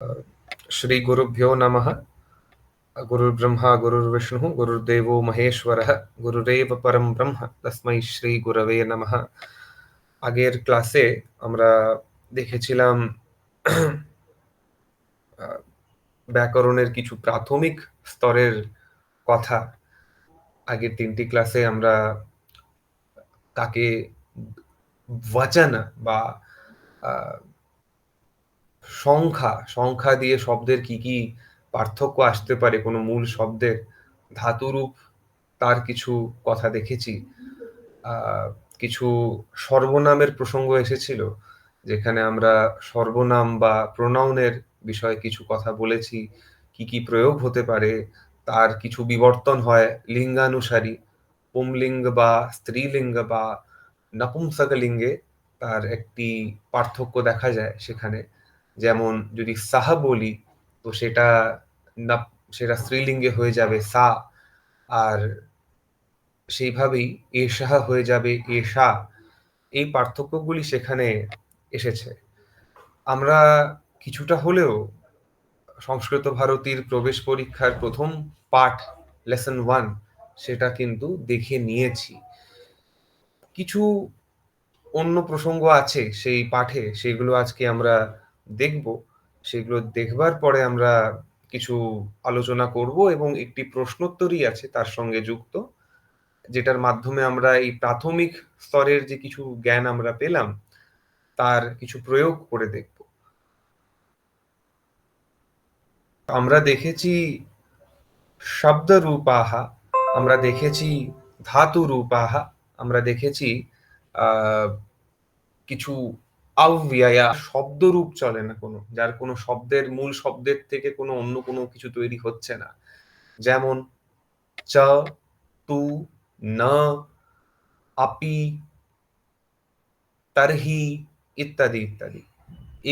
श्री गुरुभ्यो नमः। गुरुर्ब्रह्मा गुरुर्विष्णुः गुरुर्देवो महेश्वरः गुरुरेव परम ब्रह्म तस्मै श्री गुरवे नमः। আগের ক্লাসে আমরা দেখেছিলাম ব্যাকরণের কিছু প্রাথমিক স্তরের কথা। আগের তিনটি ক্লাসে আমরা তাকে বচন বা সংখ্যা দিয়ে শব্দের কি কি পার্থক্য আসতে পারে কোনো মূল শব্দের, ধাতুরূপ তার কিছু কথা দেখেছি। কিছু সর্বনামের প্রসঙ্গ এসেছিল, যেখানে আমরা সর্বনাম বা প্রোনাউনের বিষয়ে কিছু কথা বলেছি, কি কি প্রয়োগ হতে পারে, তার কিছু বিবর্তন হয় লিঙ্গানুসারী, পুংলিঙ্গ বা স্ত্রীলিঙ্গ বা নপুংসকলিঙ্গে তার একটি পার্থক্য দেখা যায় সেখানে। যেমন যদি সাহা বলি তো সেটা স্ত্রীলিঙ্গে হয়ে যাবে সা, আর সেইভাবেই এশাহ হয়ে যাবে এশা। এই পার্থক্যগুলি সেখানে এসেছে। আমরা কিছুটা হলেও সংস্কৃত ভারতীর প্রবেশ পরীক্ষার প্রথম পাঠ লেসন 1 সেটা কিন্তু দেখে নিয়েছি। কিছু অন্য প্রসঙ্গ আছে সেই পাঠে, সেগুলো আজকে আমরা দেখব। সেগুলো দেখবার পরে আমরা কিছু আলোচনা করব এবং একটি প্রশ্নোত্তরই আছে তার সঙ্গে যুক্ত, যেটার মাধ্যমে আমরা এই প্রাথমিক স্তরের যে কিছু জ্ঞান আমরা পেলাম তার কিছু প্রয়োগ করে দেখব। আমরা দেখেছি শব্দরূপাহা, আমরা দেখেছি ধাতুরূপাহা, আমরা দেখেছি কিছু অব্যয়া শব্দরূপ চলে না কোনো, যার কোনো শব্দের মূল শব্দের থেকে কোনো অন্য কোনো কিছু তৈরি হচ্ছে না। যেমন চ, তু, ন, আপি, তারহি ইত্যাদি ইত্যাদি।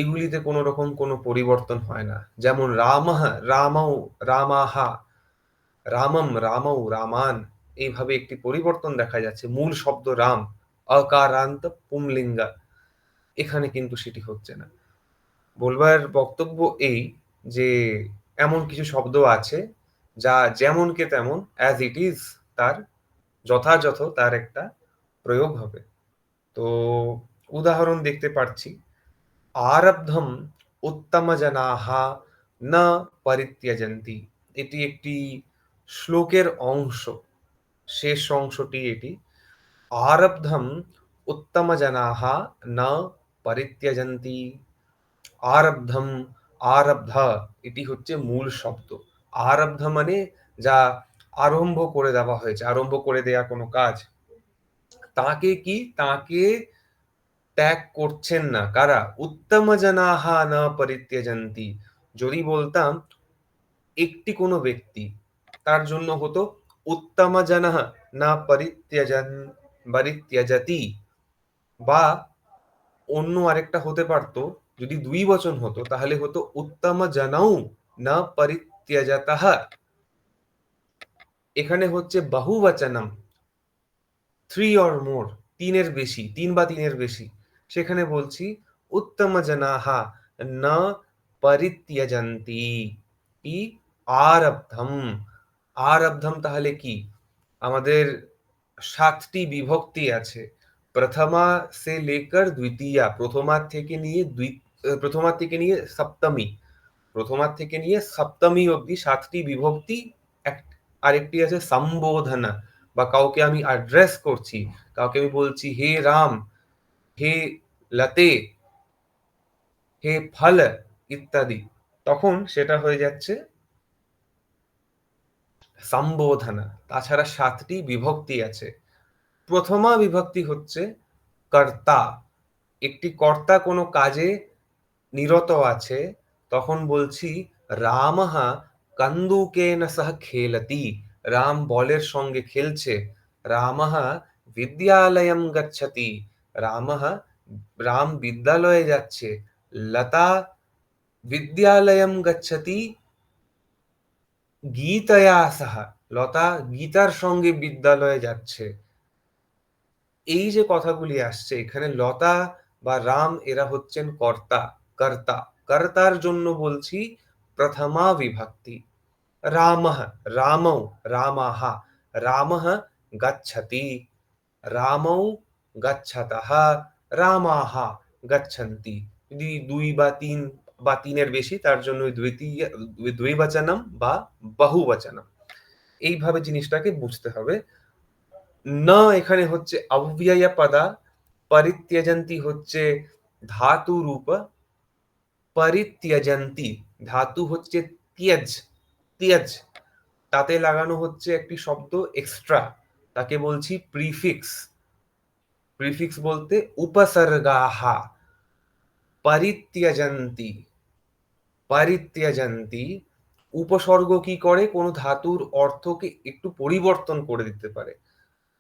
এগুলিতে কোনো রকম কোনো পরিবর্তন হয় না। যেমন রামঃ, রামৌ, রামাহা, রামম, রামৌ, রামান, এইভাবে একটি পরিবর্তন দেখা যাচ্ছে। মূল শব্দ রাম, অকারান্ত পুংলিঙ্গা, এখানে কিন্তু সেটি হচ্ছে না। বলবার বক্তব্য এই যে এমন কিছু শব্দ আছে যা যেমনকে তেমন অ্যাজ ইট ইজ তার যথাযথ তার একটা প্রয়োগ হবে। তো উদাহরণ দেখতে পাচ্ছি, আরব্ধম উত্তমজনাহা না পরিত্যজন্তি। এটি একটি শ্লোকের অংশ, শেষ অংশটি এটি। আরব্ধম উত্তমজনাহা না পরিত্যজন্তি। আরব্ধম, আরব্ধ, এটি হচ্ছে মূল শব্দ। আরব্ধ মানে যা আরম্ভ করে দেওয়া হয়েছে, আরম্ভ করে দেয়া কোনো কাজ। তাকে ত্যাগ করছেন না কারা? উত্তমজনাহা না পরিত্যজন্তি। যদি বলতাম একটি কোনো ব্যক্তি, তার জন্য হতো উত্তমজনঃ না পরিত্যজতি। বা অন্য আরেকটা হতে পারতো, যদি দুই বচন হতো তাহলে হতো উত্তমজনৌ না পরিত্যজতঃ। এখানে হচ্ছে বহুবচনম, থ্রি অর মোর, তিনের বেশি, তিন বা তিনের বেশি। সেখানে বলছি উত্তমজনাহা না পরিত্যজন্তি ই আরব্ধম। আরব্ধম তাহলে কি? আমাদের 7টি বিভক্তি আছে। প্রথমা সে লেকর দ্বিতীয়া, প্রথমা থেকে নিয়ে সপ্তমী, প্রথমা থেকে নিয়ে সপ্তমী অবধি 7টি বিভক্তি। আরেকটি আছে সম্বোধনা, বা কাউকে আমি অ্যাড্রেস করছি, কাউকে আমি বলছি হে রাম, হে লতে, হে ফল ইত্যাদি, তখন সেটা হয়ে যাচ্ছে সম্বোধনা। তাছাড়া 7টি বিভক্তি আছে। প্রথমা বিভক্তি হচ্ছে কর্তা। একটি কর্তা কোনো কাজে নিরত আছে, তখন বলছি রামঃ কন্দুকেন সহ খেলতি। রাম বলের সঙ্গে খেলছে। রামঃ বিদ্যালয়ম গচ্ছতি। রামঃ, রাম বিদ্যালয়ে যাচ্ছে। লতা বিদ্যালয়ম গচ্ছতি গীতয়া সহ। লতা গীতার সঙ্গে বিদ্যালয়ে যাচ্ছে। এই যে কথাগুলি আসছে এখানে, লতা বা রাম এরা হচ্ছেন কর্তা, কর্তা। কর্তার জন্য বলছি প্রথমা বিভক্তি। রামः, রামौ, রামাः, রামः গচ্ছতি, রামौ গচ্ছতः, রামাः গচ্ছন্তি। যদি ২ বা ৩ বা ৩ এর বেশি তার জন্য দ্বিবচনম বা বহুবচনম। এইভাবে জিনিসটাকে বুঝতে হবে। না এখানে হচ্ছে অব্যয়পদা, পরিত্যজন্তি হচ্ছে ধাতুরূপ, পরিত্যজন্তি ধাতু হচ্ছে ত্যজ, ত্যজ। তাতে লাগানো হচ্ছে একটি শব্দ এক্সট্রা, তাকে বলছি প্রিফিক্স। প্রিফিক্স বলতে উপসর্গাহা, পরিত্যজন্তি, পরিত্যজন্তি। উপসর্গ কি করে? কোনো ধাতুর অর্থকে একটু পরিবর্তন করে দিতে পারে।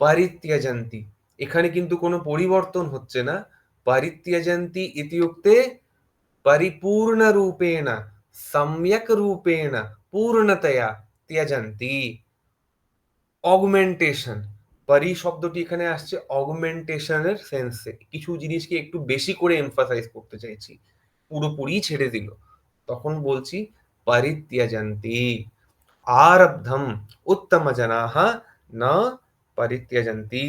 পরিত্যজন্তি, এখানে কিন্তু কোনো পরিবর্তন হচ্ছে না। পরিত্যজন্তি ইত্যুক্তে পরিপূর্ণরূপেণ, সম্যক রূপেণ, পূর্ণতয়া त्यজন্তি। অগমেন্টেশন, পরি শব্দটি এখানে আসছে অগমেন্টেশনের সেন্সে, কিছু জিনিসকে একটু বেশি করে এমফাসাইজ করতে চাইছি, পুরোপুরি ছেড়ে দিল, তখন বলছি পরিত্যজন্তি। আরব্ধম উত্তমজনাঃ না পরিত্যজন্তি।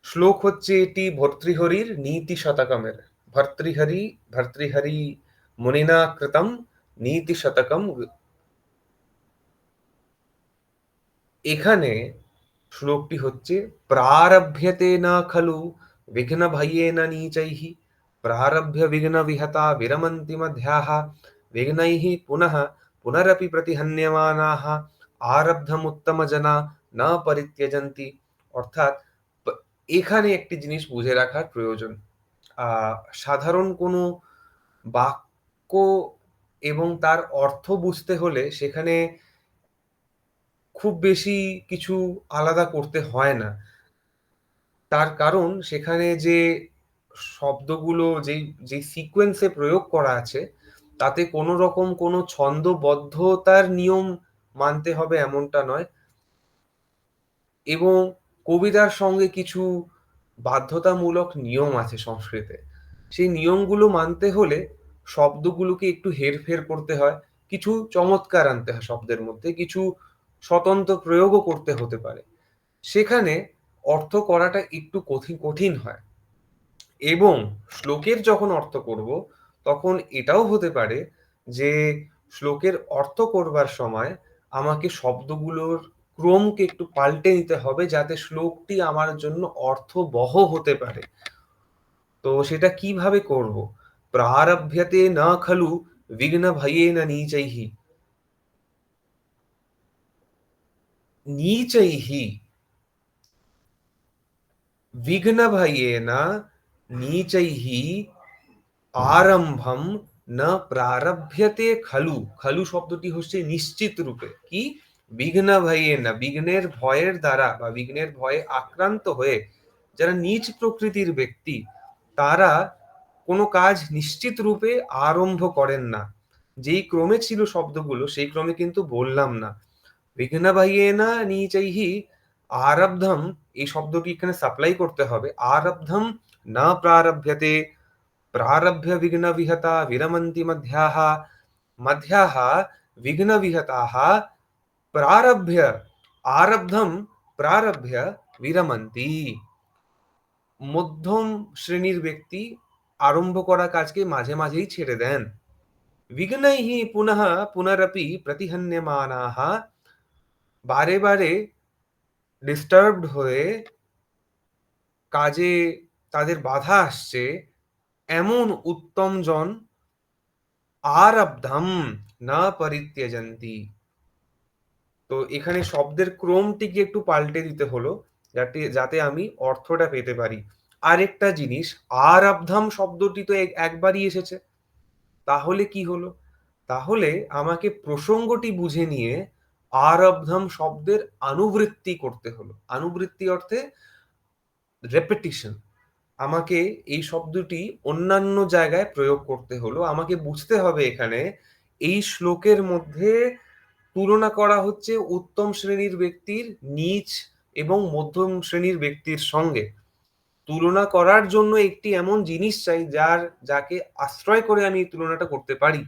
শ্লোক হচ্ছে এটি ভর্তৃহরির নীতি শতকমের। ভর্তৃহরি, ভর্তৃহরি মুনিনা কৃতম নীতি শতকম। এখানে শ্লোকটি হচ্ছে প্রারভ্যতে না খলু বিঘ্ন ভয়েন নীচৈঃ, প্রারভ্য বিঘ্ন বিহতা বিরমন্তি মধ্যাঃ, বিঘ্নৈঃ পুনঃ পুনরপি প্রতিহন্যমানাঃ, আরব্ধমুত্তম জনা না পরিত্যজন্তি। অর্থাৎ এখানে একটি জিনিস বুঝে রাখার প্রয়োজন। সাধারণ কোনো বাক্য এবং তার অর্থ বুঝতে হলে সেখানে খুব বেশি কিছু আলাদা করতে হয় না। তার কারণ সেখানে যে শব্দগুলো যেই সিকোয়েন্সে প্রয়োগ করা আছে, তাতে কোনো রকম কোনো ছন্দবদ্ধতার নিয়ম মানতে হবে এমনটা নয়। এবং কবিতার সঙ্গে কিছু বাধ্যতামূলক নিয়ম আছে সংস্কৃতে। সেই নিয়মগুলো মানতে হলে শব্দগুলোকে একটু হেরফের করতে হয়। কিছু চমৎকার আনতে হয় শব্দের মধ্যে, কিছু স্বতন্ত্র প্রয়োগও করতে হতে পারে। সেখানে অর্থ করাটা একটু কঠিন হয়। এবং শ্লোকের যখন অর্থ করব, তখন এটাও হতে পারে যে শ্লোকের অর্থ করবার সময় আমাকে শব্দগুলোর ক্রমকে একটু পাল্টে নিতে হবে, যাতে শ্লোকটি আমার জন্য অর্থবহ হতে পারে। তো সেটা কিভাবে করব? প্রারভ্যতে না খলু বিঘ্ন ভয়েন নীচৈঃ, নীচৈঃ বিঘ্ন ভয়েন নীচৈঃ আরম্ভম না প্রারভ্যতে খলু। খলু শব্দটি হচ্ছে নিশ্চিত রূপে কি? বিঘ্ন ভয়ে না, বিঘ্নের ভয়ের দ্বারা বা বিঘ্নের ভয়ে আক্রান্ত হয়ে যারা নীচ প্রকৃতির ব্যক্তি, তারা কোনো কাজ নিশ্চিত রূপে আরম্ভ করেন না। যেই ক্রমে ছিল শব্দগুলো সেই ক্রমে কিন্তু বললাম না। বিঘ্ন ভয়েনা নীচৈঃ আরব্ধম, এই শব্দটি এখানে সাপ্লাই করতে হবে। আরব্ধম না প্রারভ্যতে, प्रारभ्य विघ्न विहता विरमन्ति मध्याः, मध्याः विघ्न विहताः प्रारभ्य आरब्धम प्रारभ्य विरमन्ति। মধ্যম শ্রেণীর ব্যক্তি আরম্ভ করা কাজকে মাঝে মাঝেই ছেড়ে দেন। বিঘ্নৈঃ পুনঃ পুনরপি প্রতিহন্যমানাঃ, বারে বারে ডিস্টার্বড হয়ে কাজে তাদের বাধা আসছে এমন উত্তম জন আরব্ধম না পরিত্যজন্তি। তো এখানে শব্দের ক্রমটিকে একটু পাল্টে দিতে হলো, যাতে যাতে আমি অর্থটা পেতে পারি। আরেকটা জিনিস, আরব্ধম শব্দটি তো একবারই এসেছে, তাহলে কি হলো? তাহলে আমাকে প্রসঙ্গটি বুঝে নিয়ে আরব্ধম শব্দের আনুবৃত্তি করতে হলো। আনুবৃত্তি অর্থে রেপিটিশন। আমাকে এই শব্দটি অন্যান্য জায়গায় প্রয়োগ করতে হলো। আমাকে বুঝতে হবে এখানে এই শ্লোকের মধ্যে তুলনা করা হচ্ছে উত্তম শ্রেণীর ব্যক্তির নীচ এবং মধ্যম শ্রেণীর ব্যক্তির সঙ্গে। তুলনা করার জন্য একটি এমন জিনিস চাই যাকে আশ্রয় করে আমি এই তুলনাটা করতে পারি।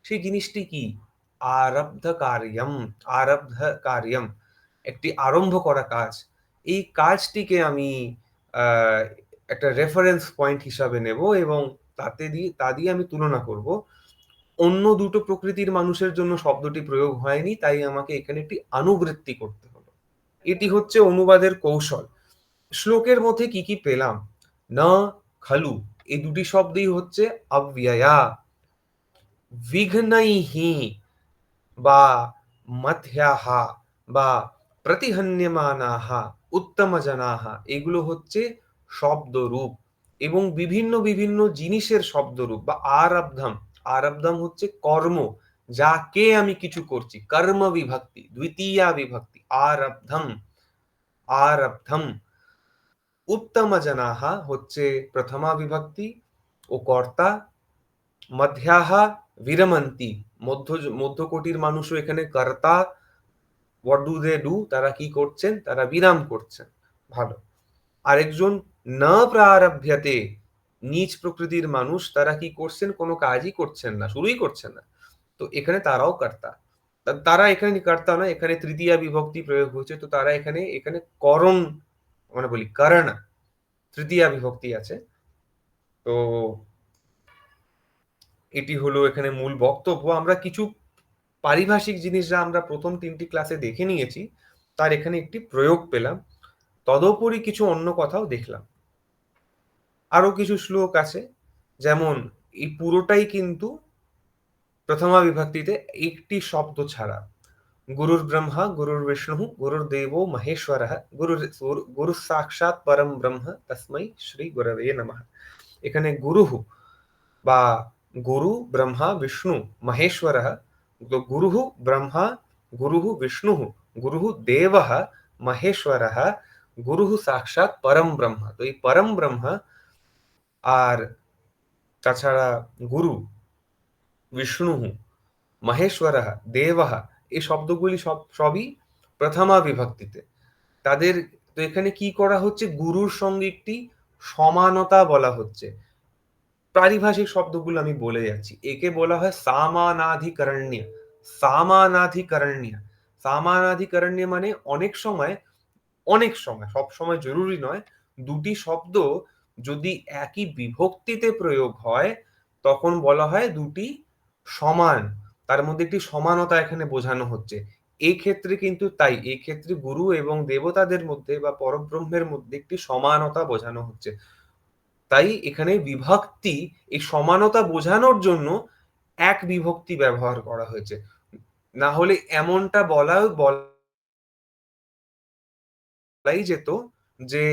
সেই জিনিসটি কি? আরব্ধ কার্যম, আরব্ধ কার্যম। একটি আরম্ভ করা কাজ। এই কাজটিকে আমি আ একটা রেফারেন্স পয়েন্ট হিসাবে নেব এবং তা দিয়ে আমি তুলনা করব। অন্য দুটো প্রকৃতির মানুষের জন্য শব্দটি প্রয়োগ হয়নি, তাই আমাকে এখানে একটি আনুবৃত্তি করতে হলো। এটি হচ্ছে অনুবাদের কৌশল। শ্লোকের মধ্যে কি, কি পেলাম? না, খালু এই দুটি শব্দই হচ্ছে অব্যয়া। বিঘ্নৈহি বা মধ্যয়াহ বা প্রতিহন্যমানাহ উত্তমজনাহ এগুলো হচ্ছে শব্দরূপ এবং বিভিন্ন বিভিন্ন জিনিসের শব্দরূপ বা আরব্ধম। আরব্ধম হচ্ছে কর্ম, যাকে আমি কিছু করছি, কর্ম বিভক্তি, দ্বিতীয়া বিভক্তি আরব্ধম, আরব্ধম। উত্তমজনাহ হচ্ছে প্রথমা বিভক্তি ও কর্তা। মধ্যাহ বিরমন্তি, মধ্যকোটির মানুষও এখানে কর্তা। হোয়াট ডু দে ডু, তারা কি করছেন? তারা বিরাম করছেন। ভালো। আরেকজন না প্রারভ্যতে, নীচ প্রকৃতির মানুষ, তারা কি করছেন? কোনো কাজই করছেন না, শুরুই করছেন না। তো এখানে তারাও কর্তা। তারা এখানে কর্তা নয়, এখানে তৃতীয়া বিভক্তি প্রয়োগ হয়েছে, তো তারা এখানে এখানে করণ, মানে বলি কারণ, তৃতীয়া বিভক্তি আছে। তো এটি হলো এখানে মূল বক্তব্য। আমরা কিছু পারিভাষিক জিনিস যা আমরা প্রথম ৩টি ক্লাসে দেখে নিয়েছি, তার এখানে একটি প্রয়োগ পেলাম। তদুপরি কিছু অন্য কথাও দেখলাম। আরো কিছু শ্লোক আছে, যেমন এই পুরোটাই কিন্তু প্রথমা বিভক্তিতে একটি শব্দ ছাড়া। গুরুর ব্রহ্মা গুরুর বিষ্ণু গুরুর দেবো মহেশ্বরঃ গুরু সাক্ষাৎ পরম ব্রহ্ম তস্मै শ্রী গুরবে নমঃ। এখানে গুরু বা গুরু ব্রহ্মা বিষ্ণু মহেশ্বরः, তো গুরু ব্রহ্মা, গুরু বিষ্ণু, গুরু দেব মহেশ্বরः, গুরু সাক্ষাৎ পরম ব্রহ্ম। তো এই পরম ব্রহ্ম আর তাছাড়া গুরু, বিষ্ণু, মহেশ্বরः, দেবः, এই শব্দগুলি সবই প্রথমা বিভক্তিতে। তাদের, তো এখানে কি করা হচ্ছে? গুরুর সঙ্গে একটি সমানতা বলা হচ্ছে। পারিভাষিক শব্দগুলো আমি বলে যাচ্ছি। একে বলা হয় সামানাধিকরণ্য। সামানাধিকরণ্য, সামানাধিকরণ্য মানে অনেক সময়, সব সময় জরুরি নয়, দুটি শব্দ যদি একই বিভক্তিতে প্রয়োগ হয় তখন বলা হয় দুটি সমান। তার মধ্যে একটি সমানতা এখানে বোঝানো হচ্ছে। এই ক্ষেত্রে কিন্তু তাই, এই ক্ষেত্রে গুরু এবং দেবতাদের মধ্যে বা পরব্রহ্মের মধ্যে একটি সমানতা বোঝানো হচ্ছে। তাই এখানে বিভক্তি এই সমানতা বোঝানোর জন্য এক বিভক্তি ব্যবহার করা হয়েছে। না হলে এমনটা বলাই যেত যে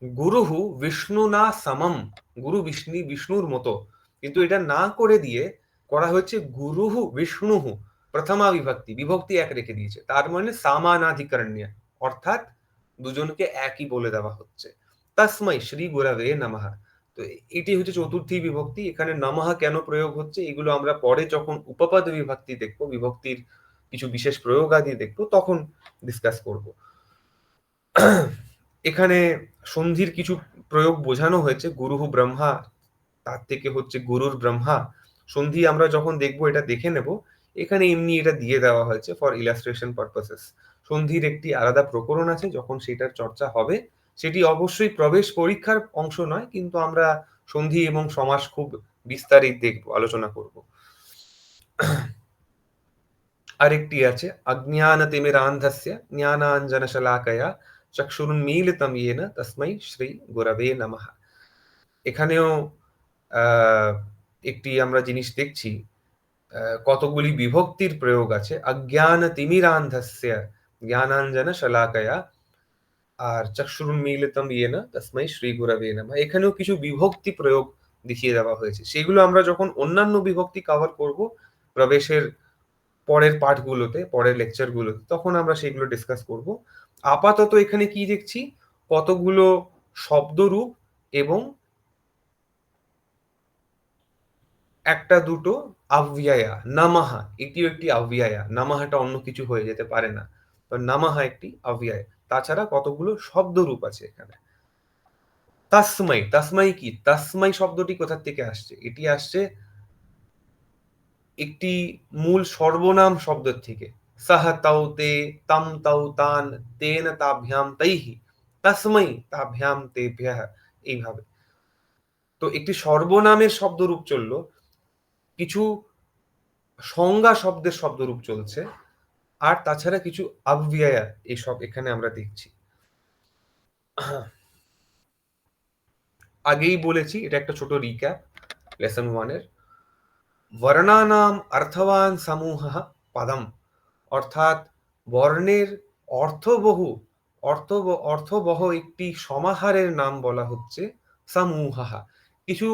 গুরুহু বিষ্ণু না সমম, বিষ্ণুর মতো। কিন্তু এটা না করে দিয়ে করা হয়েছে গুরুহু বিষ্ণুহু, প্রথমা বিভক্তি, বিভক্তি এক রেখে দিয়েছে, তার মানে সামানাধিকরণ্য, অর্থাৎ দুজনকে একই বলে দেওয়া হচ্ছে। তস্मै শ্রী গুরবে নমঃ। তো এটি হচ্ছে চতুর্থী বিভক্তি। এখানে নমঃ কেন প্রয়োগ হচ্ছে এগুলো আমরা পরে যখন উপপদ বিভক্তি দেখবো, বিভক্তির কিছু বিশেষ প্রয়োগ আদি দেখবো, তখন ডিসকাস করব। এখানে সন্ধির কিছু প্রয়োগ বোঝানো হয়েছে। গুরুহু ব্রহ্মা, তার থেকে হচ্ছে গুরুর ব্রহ্মা। সন্ধি আমরা যখন দেখবো এটা দেখে নেব। এখানে এমনি এটা দিয়ে দেওয়া হয়েছে ফর ইলাস্ট্রেশন পারপাসেস। সন্ধির একটি আলাদা প্রকরণ আছে, যখন সেটার চর্চা হবে সেটি অবশ্যই প্রবেশ পরীক্ষার অংশ নয়, কিন্তু আমরা সন্ধি এবং সমাস খুব বিস্তারিত দেখবো, আলোচনা করব। আরেকটি আছে অজ্ঞানতিমিরান্ধস্য জ্ঞানাঞ্জনশলাকয়া চক্ষুরুন্মীলিতম येन তস্मै শ্রী গুরবে নমঃ। এখানেও আহ, একটি আমরা জিনিস দেখছি, কতগুলি বিভক্তির প্রয়োগ আছে। অজ্ঞানতিমিরান্ধস্য জ্ঞানাঞ্জন শলাকয়া আর চক্ষুরুন্মীলিতম येन তস্मै শ্রী গুরবে নমঃ। এখানেও কিছু বিভক্তি প্রয়োগ দেখিয়ে দেওয়া হয়েছে। সেগুলো আমরা যখন অন্যান্য বিভক্তি কভার করব প্রবেশের পরের পাঠগুলোতে, পরের লেকচারগুলোতে, তখন আমরা সেগুলো ডিসকাস করব। আপাতত এখানে কি দেখছি? কতগুলো শব্দরূপ এবং একটা দুটো অব্যয়া। নামাহা এটিও একটি অব্যয়া, নামাহাটা অন্য কিছু হয়ে যেতে পারে না, তো নামাহা একটি অব্যয়। তাছাড়া কতগুলো শব্দরূপ আছে এখানে। তাসমাই, তাসমাই কি? তাসমাই শব্দটি কোথা থেকে আসছে? এটি আসছে একটি মূল সর্বনাম শব্দের থেকে। সাহ তাও তে, তাম তাও তান, তেন তাভ্যাম তৈহি, তস্मै তাভ্যাম তেভ্যঃ, এইভাবে। তো একটি সর্বনামের শব্দরূপ চলল, কিছু সংজ্ঞা শব্দের শব্দরূপ চলছে, আর তাছাড়া কিছু অব্যয় এসব এখানে আমরা দেখছি। আগেই বলেছি, এটা একটা ছোট রিক্যাপ লেসন 1 এর। বর্ণানাম অর্থবান সমূহঃ পদম, অর্থাৎ বর্ণের অর্থবহু অর্থবহ একটি সমাহারের নাম বলা হচ্ছে সমূহঃ। কিছু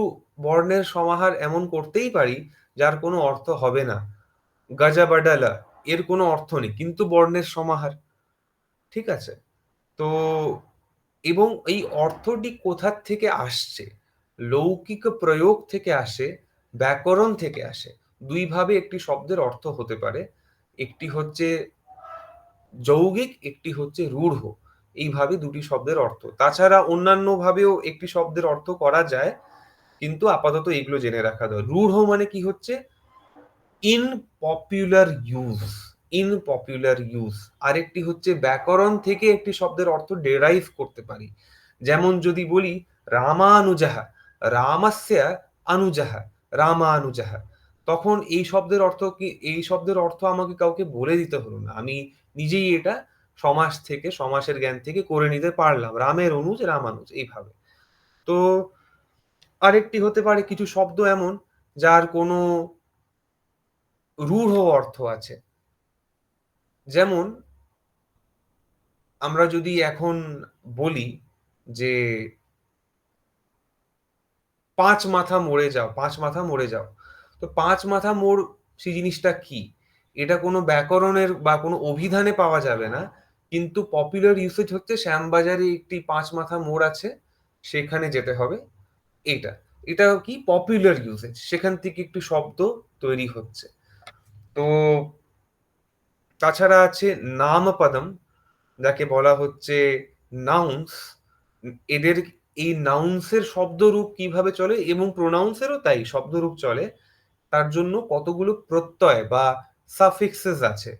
বর্ণের সমাহার এমন করতেই পারি যার কোনো অর্থ হবে না। গাজাবাডালা, এর কোনো অর্থ নেই, কিন্তু বর্ণের সমাহার। ঠিক আছে? তো এবং এই অর্থটি কোথার থেকে আসছে? লৌকিক প্রয়োগ থেকে আসে, ব্যাকরণ থেকে আসে। দুইভাবে একটি শব্দের অর্থ হতে পারে। একটি হচ্ছে যৌগিক, একটি হচ্ছে রূঢ়। এইভাবে দুটি শব্দের অর্থ। তাছাড়া অন্যান্য ভাবেও একটি শব্দের অর্থ করা যায়, কিন্তু আপাতত এগুলো জেনে রাখা দরকার। রূঢ় মানে কি হচ্ছে? In popular use, in popular use. আরেকটি হচ্ছে ব্যাকরণ থেকে একটি শব্দের অর্থ ডেরাইভ করতে পারি। যেমন যদি বলি রামানুজাহ, রামাস্য অনুজাহ, রামানুজাহ, তখন এই শব্দের অর্থ কি? এই শব্দের অর্থ আমাকে কাউকে বলে দিতে হলো না, আমি নিজেই এটা সমাস থেকে, সমাসের জ্ঞান থেকে করে নিতে পারলাম। রামের অনুজ, রামানুজ, এইভাবে। তো আরেকটি হতে পারে কিছু শব্দ এমন যার কোনো রূঢ় অর্থ আছে। যেমন আমরা যদি এখন বলি যে ৫ মাথা মরে যাও, ৫ মাথা মরে যাও। তো ৫ মাথা মোর, সেই জিনিসটা কি? এটা কোনো ব্যাকরণের বা কোনো অভিধানে পাওয়া যাবে না। কিন্তু পপুলার ইউসেজ হচ্ছে শ্যামবাজারে একটি ৫ মাথা মোড় আছে, সেখানে যেতে হবে, এইটা। এটা কি? Popular usage. সেখান থেকে একটি শব্দ তৈরি হচ্ছে। তো তাছাড়া আছে নামপদম, যাকে বলা হচ্ছে নাউন্স। এদের এই নাউন্সের শব্দরূপ কিভাবে চলে, এবং প্রোনাউন্সেরও তাই শব্দরূপ চলে, তার জন্য কতগুলো প্রত্যয় বা সাফিক্সেস আছে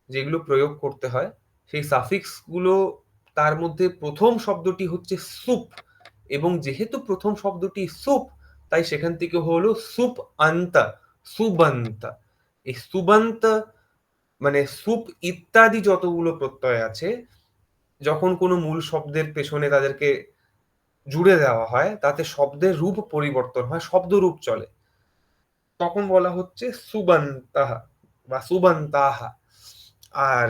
যেগুলো প্রয়োগ করতে হয়। সেই সাফিক্স গুলো, তার মধ্যে প্রথম শব্দটি হচ্ছে সুপ, এবং যেহেতু প্রথম শব্দটি সুপ, তাই সেখান থেকে হলো সুপ আন্তা, সুবান্তা। এই সুবান্তা মানে সুপ ইত্যাদি যতগুলো প্রত্যয় আছে, যখন কোনো মূল শব্দের পেছনে তাদেরকে জুড়ে দেওয়া হয়, তাতে শব্দের রূপ পরিবর্তন হয়, শব্দরূপ চলে। তখন বলা হচ্ছে সুবান্তাহা বা সুবান্তাহা। আর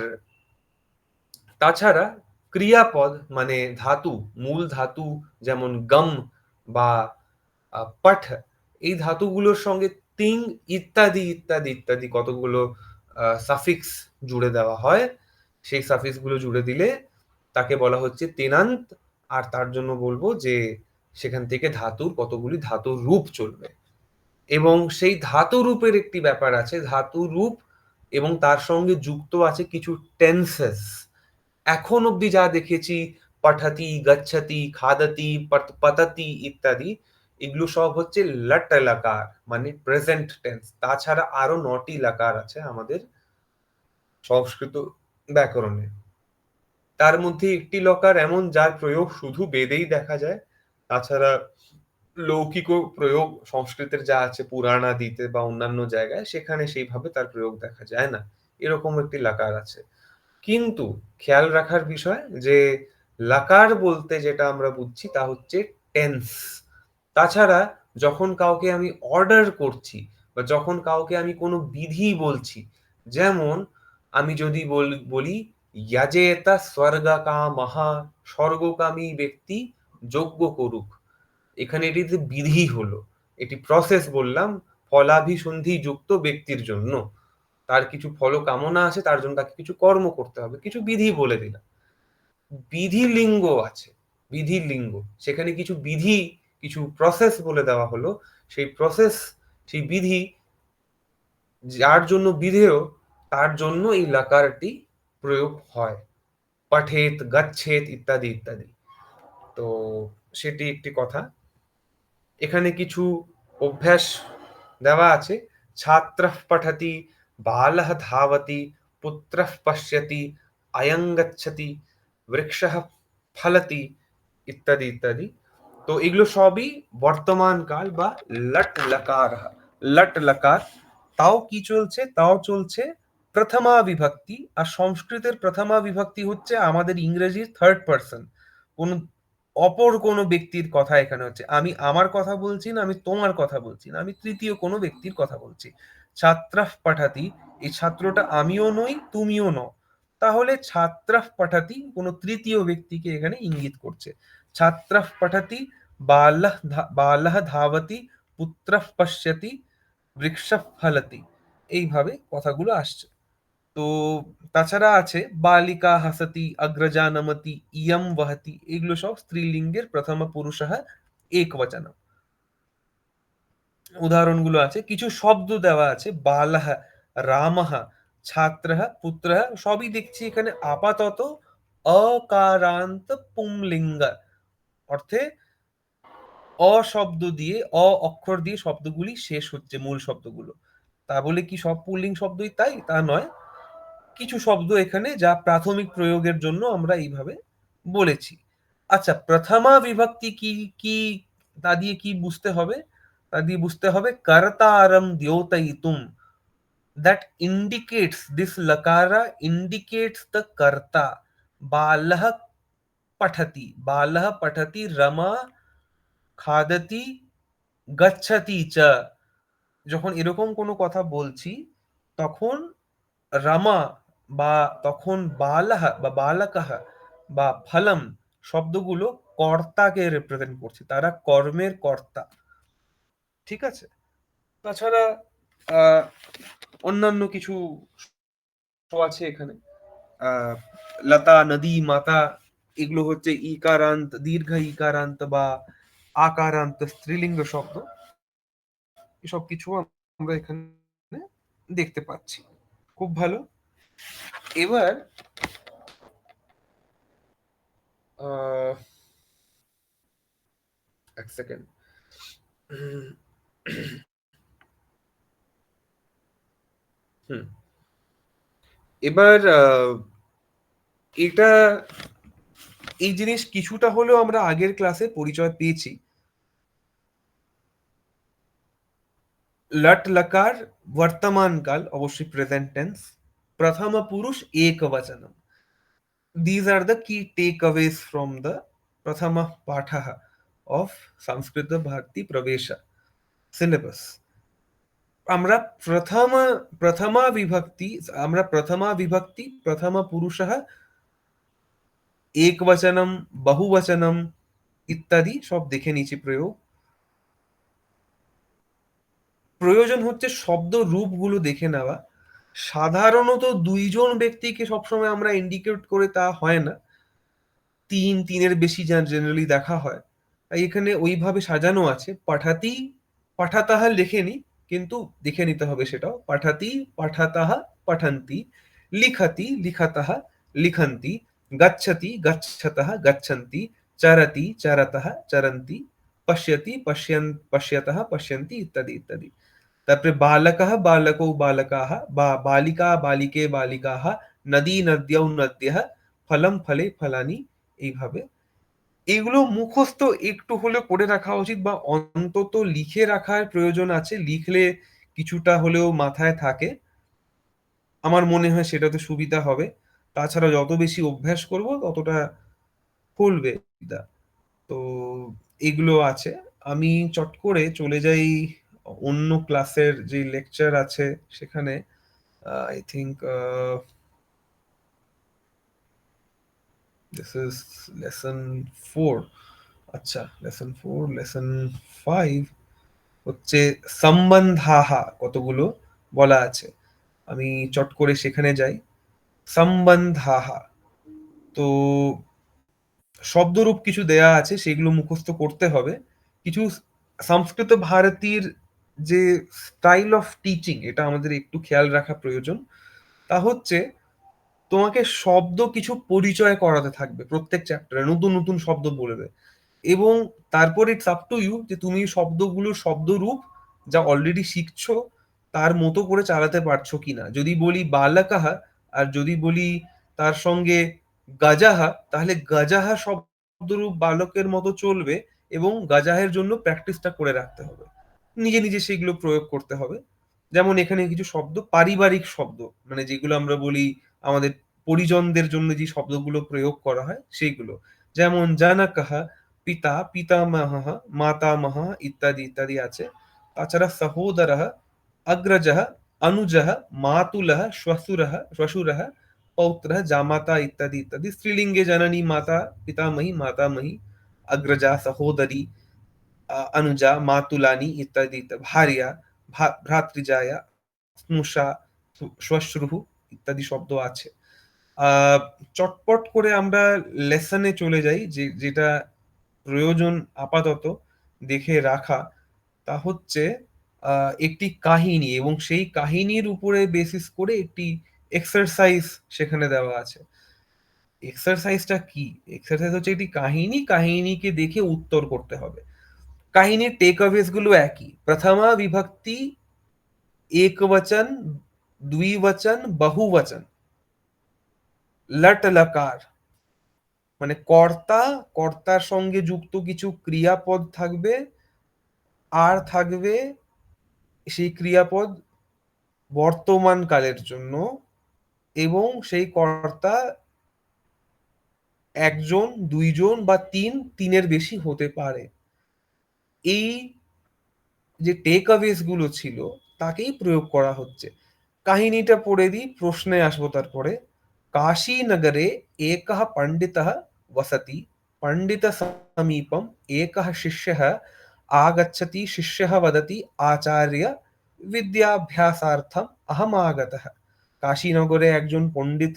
তাছাড়া ক্রিয়াপদ মানে ধাতু, মূল ধাতু, যেমন গম বা পঠ, এই ধাতুগুলোর সঙ্গে তিং ইত্যাদি ইত্যাদি ইত্যাদি কতগুলো সাফিক্স জুড়ে দেওয়া হয়। সেই সাফিক্স গুলো জুড়ে দিলে তাকে বলা হচ্ছে তেনান্ত। আর তার জন্য বলবো যে সেখান থেকে ধাতুর কতগুলি ধাতুর রূপ চলবে, এবং সেই ধাতু রূপের একটি ব্যাপার আছে। ধাতু রূপ এবং তার সঙ্গে যুক্ত আছে কিছু টেন্সেস। এখন অব্দি যা দেখেছি, পঠাতি, গচ্ছতি, খাদতি, পততি ইত্যাদি, এগুলো সব হচ্ছে লট লকার, মানে প্রেজেন্ট টেন্স। তাছাড়া আরো ৯টি লকার আছে আমাদের সংস্কৃত ব্যাকরণে। তার মধ্যে একটি লকার এমন যার প্রয়োগ শুধু বেদেই দেখা যায়, তাছাড়া লৌকিক প্রয়োগ সংস্কৃতের যা আছে পুরাণাদিতে বা অন্যান্য জায়গায়, সেখানে সেইভাবে তার প্রয়োগ দেখা যায় না। এরকম একটি লাকার আছে। কিন্তু খেয়াল রাখার বিষয় যে লাকার বলতে যেটা আমরা বুঝছি তা হচ্ছে টেন্স। তাছাড়া যখন কাউকে আমি অর্ডার করছি বা যখন কাউকে আমি কোনো বিধি বলছি, যেমন আমি যদি বলি ইয়াজেতা স্বর্গাকামহা, স্বর্গকামী ব্যক্তি যজ্ঞ করুক, এখানে এটিতে বিধি হলো, এটি প্রসেস বললাম, ফলাভিসন্ধি যুক্ত ব্যক্তির জন্য। তার কিছু ফল কামনা আছে, তার জন্য তাকে কিছু কর্ম করতে হবে, কিছু বিধি বলে দিলাম। বিধি লিঙ্গ আছে, বিধি লিঙ্গ, সেখানে কিছু বিধি, কিছু প্রসেস বলে দেওয়া হলো। সেই প্রসেস, সেই বিধি যার জন্য বিধেয়, তার জন্য এই লাকারটি প্রয়োগ হয়। পঠেত, গচ্ছেত ইত্যাদি ইত্যাদি। তো সেটি একটি কথা। এখানে কিছু অভ্যাস দেওয়া আছে। ছাত্রঃ পঠতি, বালঃ ধাবতি, পুত্রঃ পশ্যতি, অয়ং গচ্ছতি, বৃক্ষঃ ফলতি ইত্যাদি, ইত্যাদি। তো এগুলো সবই বর্তমান কাল বা লট লকার। লট লকার। তাও কি চলছে? তাও চলছে প্রথমা বিভক্তি। আর সংস্কৃতের প্রথমা বিভক্তি হচ্ছে আমাদের ইংরেজির থার্ড পারসন। কোন অপর কোনো ব্যক্তির কথা এখানে হচ্ছে। আমি আমার কথা বলছি না, আমি তোমার কথা বলছি না, আমি তৃতীয় কোনো ব্যক্তির কথা বলছি। ছাত্রঃ পঠাতি, এই ছাত্রটা আমিও নই, তুমিও নও। তাহলে ছাত্রঃ পঠাতি কোনো তৃতীয় ব্যক্তিকে এখানে ইঙ্গিত করছে। ছাত্রঃ পঠতি, বালঃ ধাবতি, পুত্রঃ পশ্যতি, বৃক্ষঃ ফলতি। এইভাবে কথাগুলো আসছে। তো তাছাড়া আছে বালিকা হাসতি, অগ্রজা নমতি, ইয়ম বহতি। এগুলো সব স্ত্রীলিঙ্গের প্রথম পুরুষः একবচন। উদাহরণগুলো আছে, কিছু শব্দ দেওয়া আছে। বালः, রামः, ছাত্রः, পুত্রः, সবই দেখছি এখানে আপাতত অকারান্ত পুংলিঙ্গ অর্থে অ শব্দ দিয়ে, অ অক্ষর দিয়ে শব্দগুলি শেষ হচ্ছে, মূল শব্দগুলো। তা বলে কি সব পুল্লিঙ্গ শব্দই তাই? তা নয়। কিছু শব্দ এখানে যা প্রাথমিক প্রয়োগের জন্য আমরা এইভাবে বলেছি। আচ্ছা, প্রথমা বিভক্তি কি কি তা দিয়ে কি বুঝতে হবে? তা দিয়ে বুঝতে হবে কর্তারম দ্যোতয়িতুম। দ্যাট ইন্ডিকেটস, দিস লকারা ইন্ডিকেটস দ্য কর্তা। বালः পঠতি, বালः পঠতি, রমা খাদতি, গচ্ছতি চ। যখন এরকম কোনো কথা বলছি তখন রামা বা তখন বালাহ বা বালাকাহ বা ফলম শব্দগুলো কর্তাকে রিপ্রেজেন্ট করছে, তারা কর্মের কর্তা। ঠিক আছে? তাছাড়া আহ, অন্যান্য কিছু আছে এখানে। আহ, লতা, নদী, মাতা, এগুলো হচ্ছে ইকারান্ত, দীর্ঘ ইকারান্ত বা আকারান্ত স্ত্রীলিঙ্গ শব্দ। এসব কিছু আমরা এখানে দেখতে পাচ্ছি। খুব ভালো। এবার আহ, এক সেকেন্ড। হুম। এবার এটা, এই জিনিস কিছুটা হলেও আমরা আগের ক্লাসে পরিচয় পেয়েছি। লট লকার বর্তমান কাল, অবশ্যই প্রেজেন্ট টেন্স, প্রথম পুরুষ একবচনম। These are the key takeaways from the Prathama Patha of Samskrita Bharati Pravesha syllabus. আমরা প্রথমা বিভক্তি, আমরা প্রথমা বিভক্তি, প্রথম পুরুষः, একবচনম, বহুবচনম ইত্যাদি সব দেখে নিয়েছি প্রয়োগ। প্রয়োজন হচ্ছে শব্দ রূপগুলো দেখে নেওয়া। সাধারণত দুইজন ব্যক্তিকে সবসময় আমরা ইন্ডিকেট করে তা হয় না, তিনের বেশি জেনারেলি দেখা হয়। তাই এখানে ওইভাবে সাজানো আছে। পাঠাতি, পাঠাতাহা লেখেনি, কিন্তু দেখে নিতে হবে সেটাও। পাঠাতি, পাঠাতাহা, পঠন্তি। লিখতি, লিখতাহা, লিখন্তি। গচ্ছতি, গচ্ছতः, গচ্ছন্তি। চরতি, চরতः, চরন্তি। পশ্যতি, পশ্যতः, পশ্যন্তি ইত্যাদি, ইত্যাদি। তারপরে বালকः, বালকौ, বালকাः, বা বালিকা, বালিকে, বালিকাः, নদী, নদ্যৌ, নদ্যः, ফলম, ফলে, ফলানি। এইভাবে এগুলো মুখস্থ একটু হলেও করে রাখা উচিত, বা অন্তত লিখে রাখার প্রয়োজন আছে। লিখলে কিছুটা হলেও মাথায় থাকে। আমার মনে হয় সেটাতে সুবিধা হবে। তাছাড়া যত বেশি অভ্যাস করব ততটা ফলবে বিদ্যা। তো এগুলো আছে। আমি চট করে চলে যাই অন্য ক্লাসের যে লেকচার আছে সেখানে। I think this is lesson 4। আচ্ছা, লেসন 4, লেসন 5 হচ্ছে সম্বন্ধাহা, কতগুলো বলা আছে। আমি চট করে সেখানে যাই। সম্বন্ধাহা। তো শব্দরূপ কিছু দেয়া আছে, সেগুলো মুখস্থ করতে হবে। কিছু সংস্কৃত ভারতীর যে স্টাইল অফ টিচিং, এটা আমাদের একটু খেয়াল রাখা প্রয়োজন। তা হচ্ছে তোমাকে শব্দ কিছু পরিচয় করাতে থাকবে, প্রত্যেক চ্যাপ্টারে নতুন নতুন শব্দ বলবে। এবং তারপর ইটস আপ টু ইউ যে তুমি শব্দগুলোর শব্দরূপ যা অলরেডি শিখছো তার মতো করে চালাতে পারছো কিনা। যদি বলি বালাকাহা আর যদি বলি তার সঙ্গে গাজাহা, তাহলে গাজাহা শব্দরূপ বালকের মতো চলবে এবং গাজাহের জন্য প্র্যাকটিসটা করে রাখতে হবে, নিজে নিজে সেগুলো প্রয়োগ করতে হবে। যেমন এখানে কিছু শব্দ পারিবারিক শব্দ, মানে যেগুলো আমরা বলি আমাদের পরিজনদের জন্য যে শব্দগুলো প্রয়োগ করা হয় সেইগুলো, যেমন জানাকাহা পিতা, পিতামহः, মাতামহः ইত্যাদি ইত্যাদি আছে। তাছাড়া সহোদরः, অগ্রজः, অনুজः, মাতুলः, শ্বশুরः, শ্বশুরः, পৌত্রः, জামাতা ইত্যাদি ইত্যাদি। স্ত্রীলিঙ্গে জননী, মাতা, পিতামহী, মাতামহী, অগ্রজা, সহোদরী, अनुजा, मातुलानी इत्यादि इत्यादि, भार्या, भ्रातৃজায়া, স্নুষা, শ্বশ্রুহু ইত্যাদি শব্দ আছে। চটপট করে আমরা লেসনে চলে যাই, যেটা প্রয়োজন আপাতত দেখে রাখা, তা হচ্ছে একটি কাহিনী এবং সেই কাহিনীর উপরে বেসিস করে একটি এক্সারসাইজ সেখানে দেওয়া আছে। এক্সারসাইজটা কি? এক্সারসাইজ হচ্ছে একটি কাহিনী, কাহিনীকে দেখে উত্তর করতে হবে। কাহিনীর টেকঅ্যাওয়েজ গুলো একই। প্রথমা বিভক্তি, একবচন, দ্বিবচন, বহুবচন, লট লকার, মানে কর্তা, কর্তার সঙ্গে যুক্ত কিছু ক্রিয়াপদ থাকবে, আর থাকবে সেই ক্রিয়াপদ বর্তমান কালের জন্য, এবং সেই কর্তা একজন, দুইজন বা তিনের বেশি হতে পারে। এই যে টেকঅ্যাওয়েজ গুলো ছিল তাকেই প্রয়োগ করা হচ্ছে। কাহিনীটা পড়ে দিই, প্রশ্নে আসবো তারপরে। কাশী নগরে একः পণ্ডিতः वसति, पंडित समीपम एकः शिष्यः आगच्छति, शिष्यः वदति आचार्य विद्याभ्यासार्थम अहम आगतः। কাশীনগরে একজন পণ্ডিত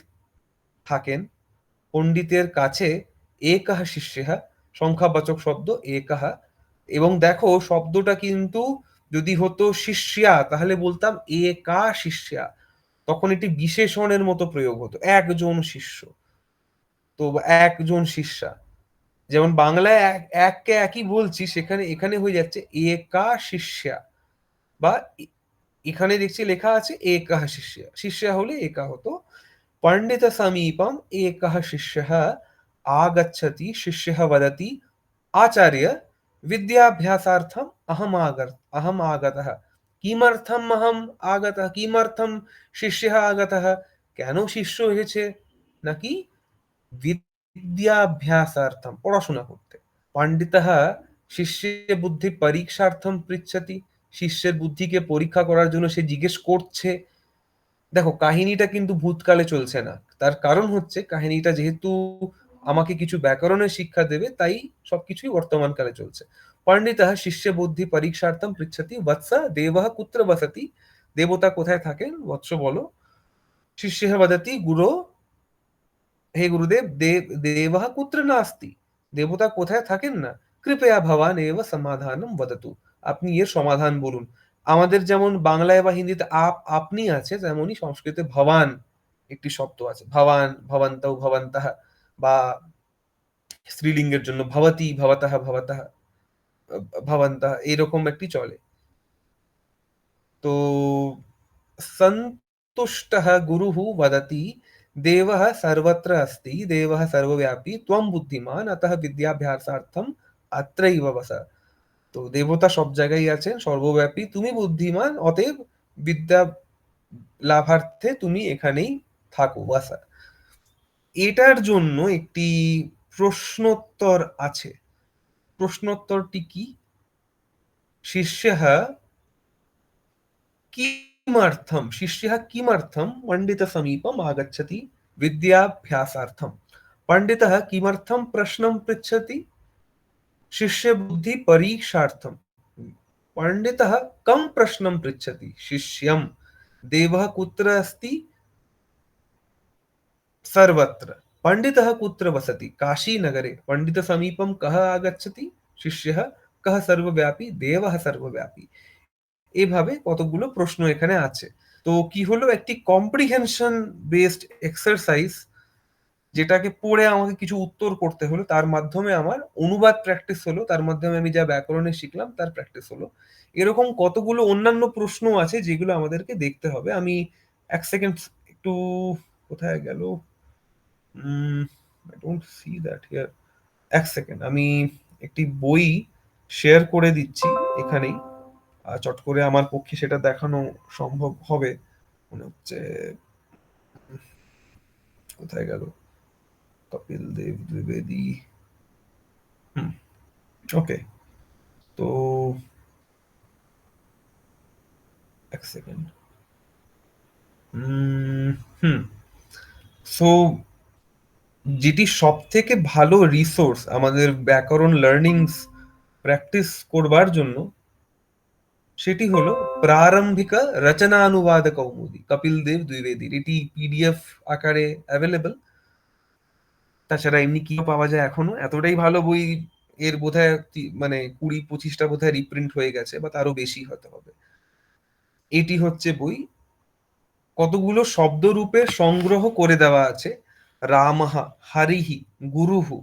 থাকেন, পণ্ডিতের কাছে একः শিষ্যः, সংখ্যাবাচক শব্দ একः, এবং দেখো শব্দটা কিন্তু যদি হতো শিষ্যা তাহলে বলতাম একা শিষ্যা, তখন এটি বিশেষণের মতো প্রয়োগ হতো, একজন শিষ্য। তো একজন শিষ্যা, যেমন বাংলায় এককে একই বলছি, সেখানে এখানে হয়ে যাচ্ছে একা শিষ্যা, বা এখানে দেখছি লেখা আছে একা শিষ্যা, শিষ্যা হলে একা হতো। पंडित समीपम एकः शिष्यः आगच्छति, शिष्यः वदति आचार्य विद्याभ्यासार्थम अहम आगतः। किमर्थम अहम आगतः, किमर्थम शिष्यः आगतः, কেন শিষ্য এসেছে, নাকি विद्याभ्यासार्थम পড়াশোনা করতে। পণ্ডিতः শিষ্যের বুদ্ধি পরীক্ষার্থম পৃচ্ছতি, শিষ্যের বুদ্ধিকে পরীক্ষা করার জন্য সে জিজ্ঞেস করছে। দেখো কাহিনীটা কিন্তু ভূতকালে চলছে না, তার কারণ হচ্ছে কাহিনীটা যেহেতু আমাকে কিছু ব্যাকরণের শিক্ষা দেবে, তাই সবকিছুই বর্তমান কালে চলছে। পণ্ডিতः শিষ্য বুদ্ধি পরীক্ষার্থম পৃচ্ছতি বৎস দেবः কুত্র বসতি, দেবতা কোথায় থাকেন বৎস বলো। শিষ্যः বদতি গুরু, হে গুরুদেব, দেবः কুত্র নাস্তি, দেবতা কোথায় থাকেন না। কৃপয়া ভবান এব সমাধানম বদতু, আপনি এর সমাধান বলুন। আমাদের যেমন বাংলায় বা হিন্দিতে আপনি আছে, তেমনই সংস্কৃতে ভবান একটি শব্দ আছে। ভবান, ভবন্তৌ, ভবন্তঃ, বা স্ত্রীলিঙ্গের জন্য ভবতি, ভবতঃ, ভবতঃ, ভবন্তঃ, এরকম একটি চলে। তো সন্তুষ্টः গুরুः वदति देवः सर्वत्र अस्ति, देवः सर्वव्यापी, त्वं बुद्धिमान अतः विद्याभ्यासार्थम अत्रैव बस। তো দেবতা সব জায়গায় আছেন, সর্বব্যাপী, তুমি বুদ্ধিমান, অতএব বিদ্যা লাভার্থে তুমি এখানেই থাকো বাসা। এটার জন্য একটি প্রশ্নোত্তর আছে। প্রশ্নোত্তরটি কি? শিষ্যः किमर्थम, शिष्यः किमर्थम पंडित समीपम आगच्छति विद्याभ्यासार्थम, पंडितः किमर्थम प्रश्नं पृच्छति शिष्य बुद्धि परीक्षार्थम, पंडितः कं प्रश्नं पृच्छति शिष्यं, देवः कुत्र अस्ति सर्वत्र, पंडितः कुत्र वसति काशी नगरे, पंडित समीपम कः आगच्छति शिष्यः, कः सर्वव्यापी देवः सर्वव्यापी। এভাবে কতগুলো প্রশ্ন এখানে আছে। তো কি হলো, একটি কম্প্রিহেনশন বেসড এক্সারসাইজ যেটাকে পড়ে আমাকে কিছু উত্তর করতে হলো, তার মাধ্যমে আমার অনুবাদ প্র্যাকটিস হলো, তার মাধ্যমে আমি যা ব্যাকরণে শিখলাম তার প্র্যাকটিস হলো। এরকম কতগুলো অন্যান্য প্রশ্ন আছে যেগুলো আমাদেরকে দেখতে হবে। আমি ১ সেকেন্ড একটু কোথায় গেল? I don't see that here. ১ second আমি একটি বই শেয়ার করে দিচ্ছি এখানেই। চট করে আমার পক্ষে সেটা দেখানো সম্ভব হবে মনে হচ্ছে। কোথায় গেল? কপিল দেব দ্বিবেদী। হুম, ওকে। তো ১ সেকেন্ড। হুম। সো যেটি সবথেকে ভালো রিসোর্স আমাদের ব্যাকরণ লার্নিংস প্র্যাকটিস করবার জন্য, সেটি হলো প্রারম্ভিকা রচনানুবাদ কৌমুদী, কপিল দেব দ্বিবেদীর। এটি পিডিএফ আকারে অ্যাভেলেবল। তাছাড়া এমনি কিও পাওয়া যায় এখনো। এতটাই ভালো বই, এর বোধহয় মানে ২০-২৫টা বোধহয় রিপ্রিন্ট হয়ে গেছে, বা তারও বেশি হতে হবে। এটি হচ্ছে বই। কতগুলো শব্দরূপে সংগ্রহ করে দেওয়া আছে। রামহা, হরিহি, গুরুহু।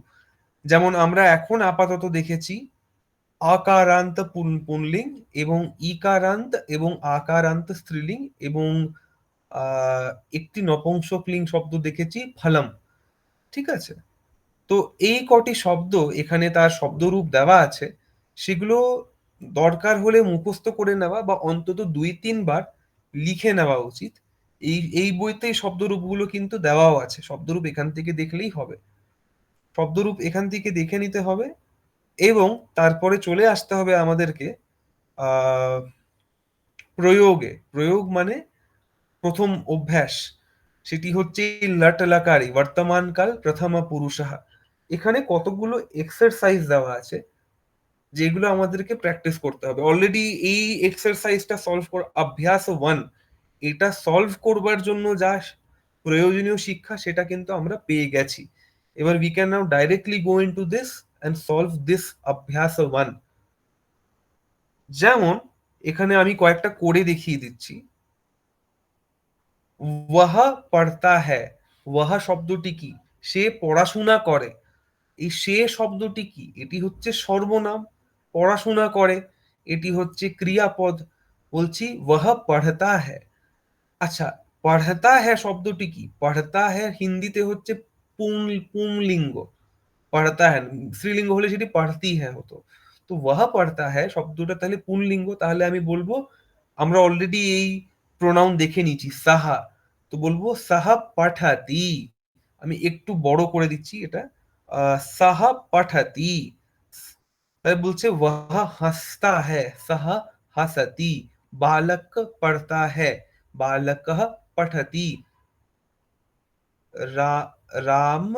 যেমন আমরা এখন আপাতত দেখেছি আকারান্ত পুল্লিং এবং ইকারান্ত এবং আকারান্ত স্ত্রীলিং এবং একটি নপুংসকলিঙ্গ শব্দ দেখেছি ফলম। ঠিক আছে? তো এই কটি শব্দ এখানে তার শব্দরূপ দেওয়া আছে, সেগুলো দরকার হলে মুখস্থ করে নেওয়া বা অন্তত ২-৩ বার লিখে নেওয়া উচিত। এই বইতে এই শব্দরূপগুলো কিন্তু দেওয়াও আছে। শব্দরূপ এখান থেকে দেখলেই হবে। শব্দরূপ এখান থেকে দেখে নিতে হবে এবং তারপরে চলে আসতে হবে আমাদেরকে আ প্রয়োগে। প্রয়োগ মানে ১ম অভ্যাস। সেটি হচ্ছে লট লকারি বর্তমানকাল প্রথমা পুরুষঃ। এখানে কতগুলো এক্সারসাইজ দেওয়া আছে যেগুলো আমাদেরকে প্র্যাকটিস করতে হবে। অলরেডি এই এক্সারসাইজটা সলভ করা অভ্যাস 1, এটা সলভ করবার জন্য যা প্রয়োজনীয় শিক্ষা সেটা কিন্তু আমরা পেয়ে গেছি। এবার we can now directly go into this and solve this অভ্যাস 1। যেমন এখানে আমি কয়েকটা করে দেখিয়ে দিচ্ছি। ওয়াহ পড়তা হ্যায়। ওয়াহ শব্দটি কি? সে পড়াশোনা করে। এই সে শব্দটি কি? এটি হচ্ছে সর্বনাম। পড়াশোনা করে, এটি হচ্ছে ক্রিয়াপদ। বলছি ওয়াহ পড়তা হ্যায়। আচ্ছা, পড়তা হ্যায় শব্দটি কি? পড়তা হ্যায় হিন্দিতে হচ্ছে পুংলিঙ্গ। পড়তা হ্যায়, স্ত্রীলিঙ্গ হলে সেটি পড়তি হ্যায় হতো। তো ওয়াহ পড়তা হ্যায় শব্দটা তাহলে পুংলিঙ্গ। তাহলে আমি বলবো, আমরা অলরেডি এই প্রোনাউন দেখে নিয়েছি সাহা। তো বলবো সাহা পাঠাতি। আমি একটু বড় করে দিচ্ছি এটা। সাহা পাঠাতি। তাই বলছে ওয়াহ হাসতা হ্যায়, সাহা হাসাতি। बालक पढ़ता है, बालकः पठति। रा, राम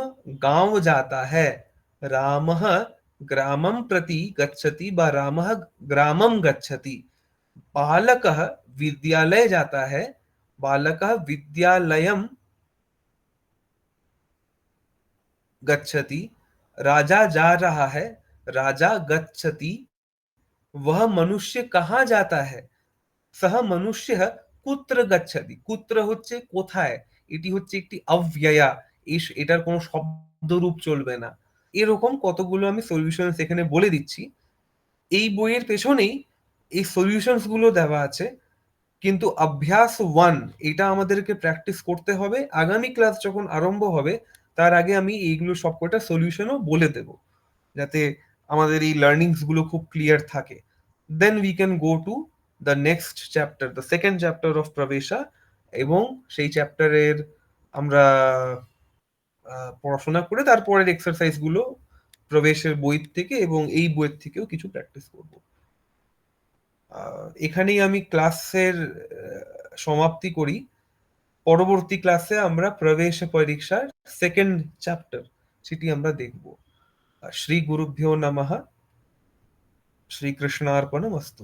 गांव जाता है, रामः ग्रामं प्रति गच्छति बा रामः ग्रामं गच्छति। बालकः विद्यालय जाता है, बालकः विद्यालयं गच्छति। राजा जा रहा है, राजा गच्छति। वह मनुष्य कहाँ जाता है, সহ মনুষ্যঃ কুত্র গচ্ছতি। কুত্র হচ্ছে কোথায়, এটি হচ্ছে একটি অব্যয়া। এটার কোনো শব্দরূপ চলবে না। এরকম কতগুলো আমি সলিউশনস এখানে বলে দিচ্ছি। এই বইয়ের পেছনেই এই সলিউশনস গুলো দেওয়া আছে। কিন্তু অভ্যাস 1 এটা আমাদেরকে প্র্যাকটিস করতে হবে। আগামী ক্লাস যখন আরম্ভ হবে তার আগে আমি এইগুলো সবকটা সলিউশনও বলে দেব, যাতে আমাদের এই লার্নিংস গুলো খুব ক্লিয়ার থাকে। Then we can go to the next chapter, the second chapter of প্রবেশা। এবং সেই চ্যাপ্টারের আমরা পড়াশোনা করে তারপরের এক্সারসাইজ গুলো প্রবেশের বই থেকে এবং এই বইয়ের থেকেও কিছু প্র্যাকটিস করব। এখানেই আমি ক্লাসের সমাপ্তি করি। পরবর্তী ক্লাসে আমরা প্রবেশ পরীক্ষার সেকেন্ড চ্যাপ্টার সেটি আমরা দেখব। শ্রী গুরুভ্যো নমঃ। শ্রীকৃষ্ণার্পণমস্তু।